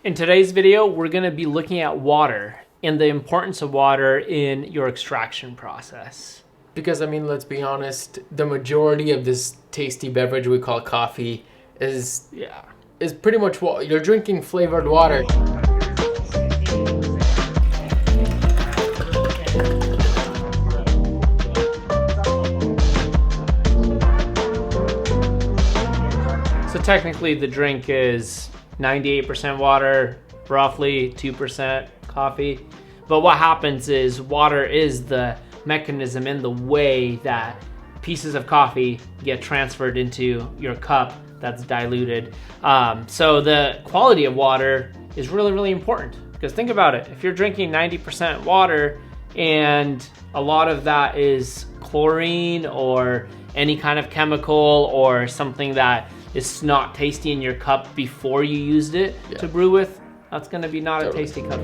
In today's video, we're going to be looking at water and the importance of water in your extraction process. Because, I mean, let's be honest, the majority of this tasty beverage we call coffee is pretty much what you're drinking, flavored water. So technically the drink is 98% water, roughly 2% coffee. But what happens is water is the mechanism in the way that pieces of coffee get transferred into your cup that's diluted. So the quality of water is really, really important, because think about it. If you're drinking 90% water and a lot of that is chlorine or any kind of chemical or something that is not tasty in your cup before you used it to brew with, that's gonna be not a tasty cup.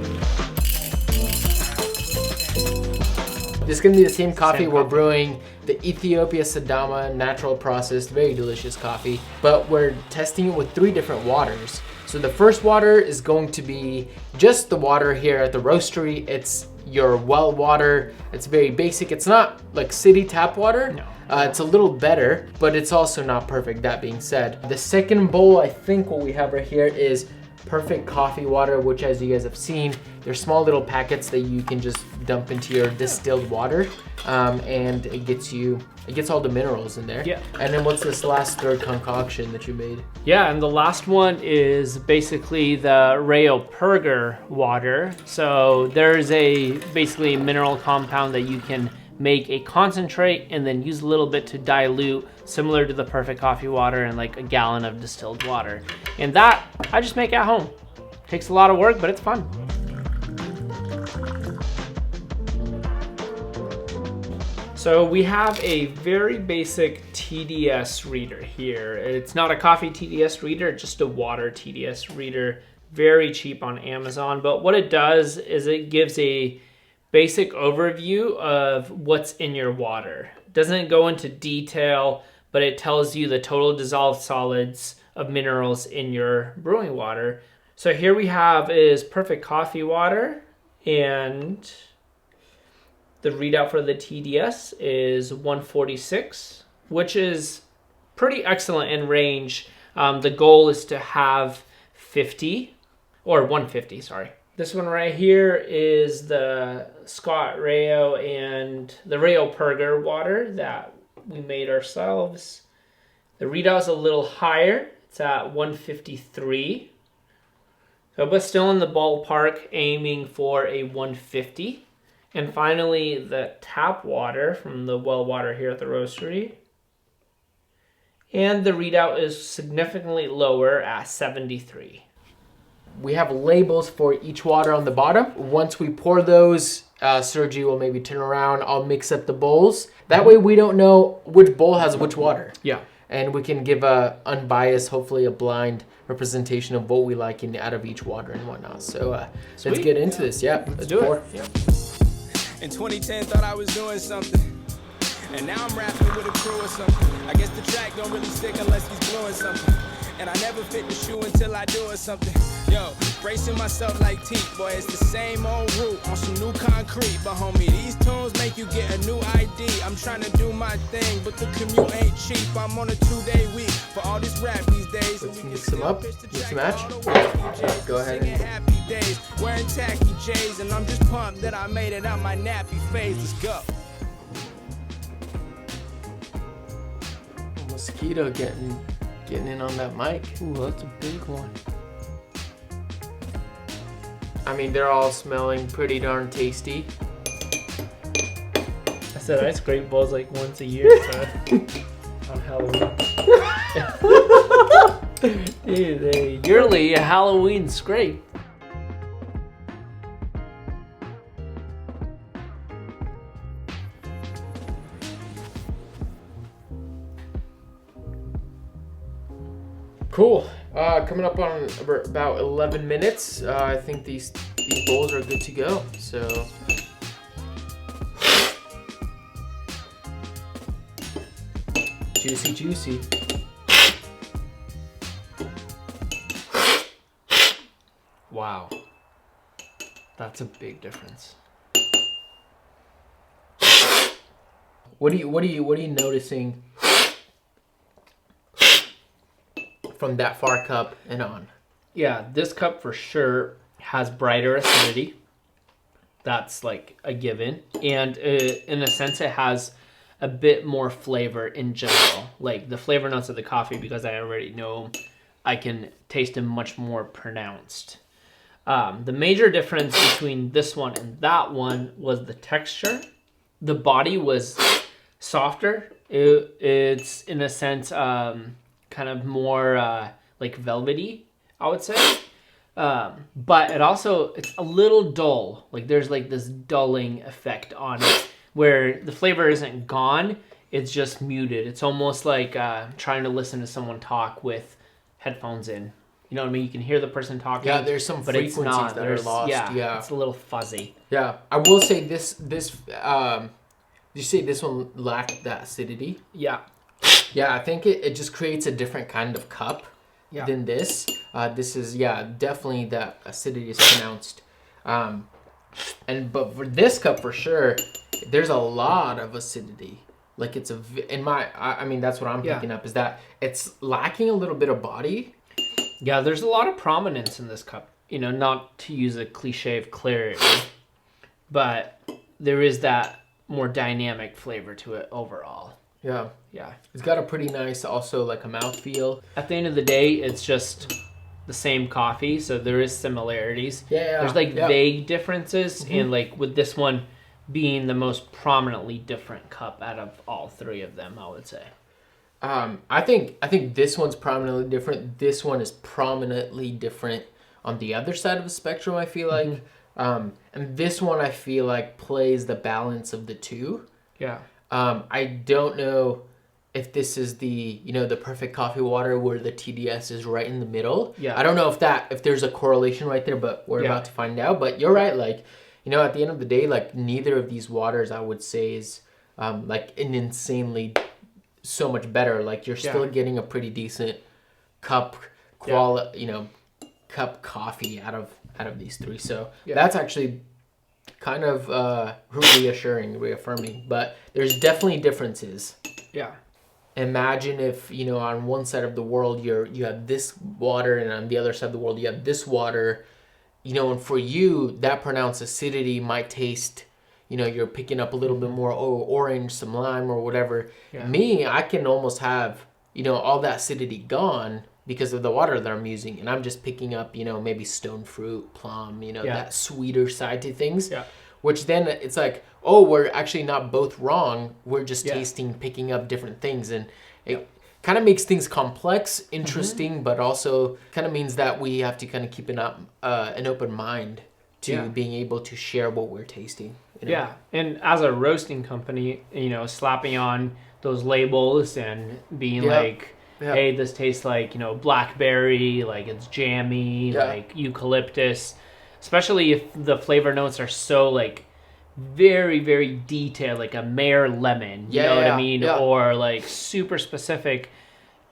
This is gonna be the same coffee we're brewing, the Ethiopia Sidama natural processed, very delicious coffee, but we're testing it with 3 different waters. So the first water is going to be just the water here at the roastery. It's your well water. It's very basic. It's not like city tap water. No. It's a little better, but it's also not perfect, that being said. The second bowl, I think what we have right here is perfect coffee water, which, as you guys have seen, they're small little packets that you can just dump into your distilled water, and it gets all the minerals in there. Yeah. And then what's this last third concoction that you made? Yeah, and the last one is basically the Rayo Purger water. So there's basically a mineral compound that you can make a concentrate and then use a little bit to dilute, similar to the perfect coffee water, and like a gallon of distilled water. And that I just make at home. Takes a lot of work, but it's fun. So we have a very basic TDS reader here. It's not a coffee TDS reader, just a water TDS reader. Very cheap on Amazon, but what it does is it gives a basic overview of what's in your water. It doesn't go into detail, but it tells you the total dissolved solids of minerals in your brewing water. So here we have is perfect coffee water, and the readout for the TDS is 146, which is pretty excellent in range. The goal is to have 50, or 150, sorry. This one right here is the Scott Rayo and the Rayo Purger water that we made ourselves. The readout is a little higher. It's at 153. So, but still in the ballpark, aiming for a 150. And finally, the tap water from the well water here at the roastery. And the readout is significantly lower at 73. We have labels for each water on the bottom. Once we pour those, Sergi will maybe turn around. I'll mix up the bowls. That way we don't know which bowl has which water. Yeah. And we can give a unbiased, hopefully a blind representation of what we like out of each water and whatnot. So let's get into this. Yeah, let's do pour. it. Yeah. In 2010, thought I was doing something. And now I'm rapping with a crew or something. I guess the track don't really stick unless he's gluing something. And I never fit the shoe until I do it something. Yo, bracing myself like teeth, boy, it's the same old route on some new concrete. But homie, these tunes make you get a new ID. I'm trying to do my thing, but the commute ain't cheap. I'm on a 2-day week for all this rap these days. Let's mix them up, mix and match. Go ahead. Happy days, wearing tacky J's, and I'm just pumped that I made it out my nappy phase. Let's go. Mosquito getting in on that mic. Ooh, that's a big one. I mean, they're all smelling pretty darn tasty. I said I scrape bowls like once a year, so on Halloween. Dude, a yearly Halloween scrape. Cool. Coming up on about 11 minutes. I think these bowls are good to go. So juicy, juicy. Wow. That's a big difference. What are you noticing from that far cup and on? Yeah, this cup for sure has brighter acidity. That's like a given. And in a sense, it has a bit more flavor in general. Like the flavor notes of the coffee, because I already know I can taste them much more pronounced. The major difference between this one and that one was the texture. The body was softer. It's in a sense kind of more like velvety, I would say. But it's a little dull. Like there's like this dulling effect on it where the flavor isn't gone. It's just muted. It's almost like trying to listen to someone talk with headphones in. You know what I mean? You can hear the person talking. Yeah, there's some frequencies that are lost. Yeah, it's a little fuzzy. Yeah, I will say this. You say this one lacked that acidity? Yeah. Yeah, I think it just creates a different kind of cup than this. This is, definitely that acidity is pronounced. But for this cup for sure, there's a lot of acidity. Like it's I mean, that's what I'm picking up, is that it's lacking a little bit of body. Yeah, there's a lot of prominence in this cup. You know, not to use a cliche of clarity, but there is that more dynamic flavor to it overall. Yeah. Yeah. It's got a pretty nice, also like a mouthfeel. At the end of the day, it's just the same coffee, so there is similarities. Yeah. There's like vague differences, and like with this one being the most prominently different cup out of all three of them, I would say. I think this one's prominently different. This one is prominently different on the other side of the spectrum, I feel like. And this one I feel like plays the balance of the two. Yeah. I don't know if this is the perfect coffee water where the TDS is right in the middle. Yeah. I don't know if there's a correlation right there, but we're about to find out. But you're right, like, at the end of the day, like neither of these waters I would say is like an insanely so much better. Like you're still getting a pretty decent cup quality, cup coffee out of these three. So that's actually kind of reaffirming, but there's definitely differences. Yeah. Imagine if, on one side of the world you have this water, and on the other side of the world you have this water, and for you that pronounced acidity might taste, you're picking up a little bit more orange, some lime or whatever. Me, I can almost have, all that acidity gone because of the water that I'm using, and I'm just picking up, maybe stone fruit, plum, that sweeter side to things. Yeah. Which then it's like, oh, we're actually not both wrong. We're just picking up different things, and it kind of makes things complex, interesting, but also kind of means that we have to kind of keep an open mind to being able to share what we're tasting. Yeah, and as a roasting company, slapping on those labels and being like, hey, this tastes like, blackberry, like it's jammy, like eucalyptus, especially if the flavor notes are so like very, very detailed, like a Mayer lemon, you know what I mean? Or like super specific.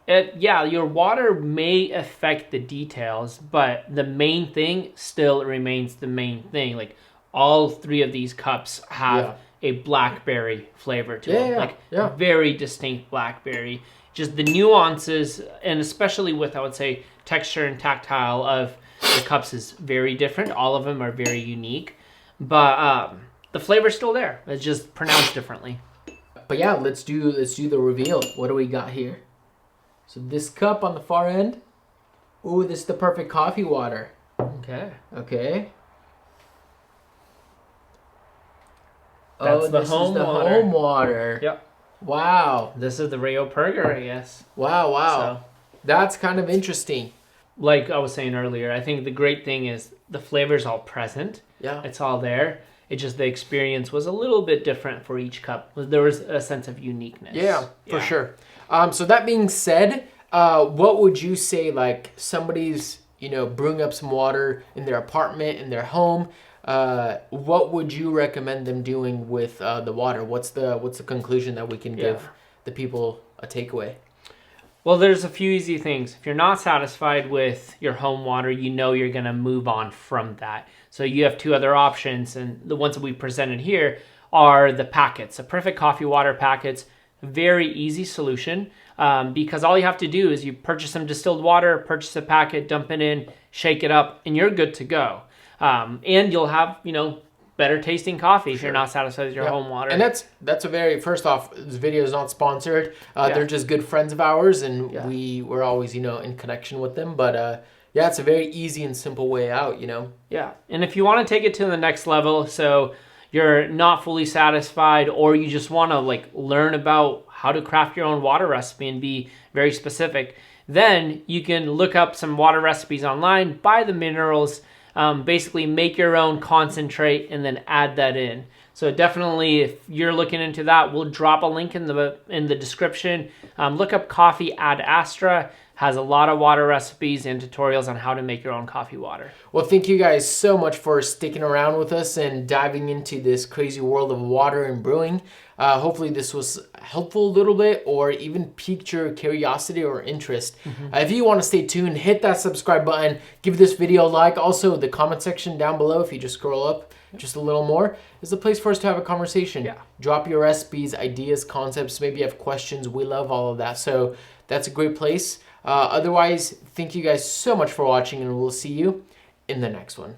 Your water may affect the details, but the main thing still remains the main thing. Like all three of these cups have a blackberry flavor to them, very distinct blackberry. Just the nuances, and especially with, I would say, texture and tactile of the cups is very different. All of them are very unique, but the flavor's still there. It's just pronounced differently. But yeah, let's do the reveal. What do we got here? So this cup on the far end. Ooh, this is the perfect coffee water. Okay. That's the home water. Yep. Wow. This is the Rayo Perger, I guess. Wow. So, that's kind of interesting. Like I was saying earlier, I think the great thing is the flavor's all present. Yeah. It's all there. It just, the experience was a little bit different for each cup. There was a sense of uniqueness. Yeah, for sure. So that being said, what would you say, like somebody's, brewing up some water in their apartment, in their home, what would you recommend them doing with the water? What's the conclusion that we can give the people a takeaway? Well, there's a few easy things. If you're not satisfied with your home water, you know you're going to move on from that. So you have two other options, and the ones that we presented here are the packets, the Perfect Coffee Water packets. Very easy solution because all you have to do is you purchase some distilled water, purchase a packet, dump it in, shake it up, and you're good to go. And you'll have, better tasting coffee if you're not satisfied with your home water. And that's a very, first off, this video is not sponsored. They're just good friends of ours, and we're always, in connection with them. But yeah, it's a very easy and simple way out, Yeah, and if you want to take it to the next level, so you're not fully satisfied, or you just want to learn about how to craft your own water recipe and be very specific, then you can look up some water recipes online, buy the minerals, basically make your own concentrate and then add that in. So definitely, if you're looking into that, we'll drop a link in the description. Look up Coffee Ad Astra. Has a lot of water recipes and tutorials on how to make your own coffee water. Well, thank you guys so much for sticking around with us and diving into this crazy world of water and brewing. Hopefully this was helpful a little bit, or even piqued your curiosity or interest. If you want to stay tuned, hit that subscribe button, give this video a like. Also, the comment section down below, if you just scroll up just a little more, is a place for us to have a conversation. Drop your recipes, ideas, concepts, maybe you have questions. We love all of that. So that's a great place. Otherwise, thank you guys so much for watching, and we'll see you in the next one.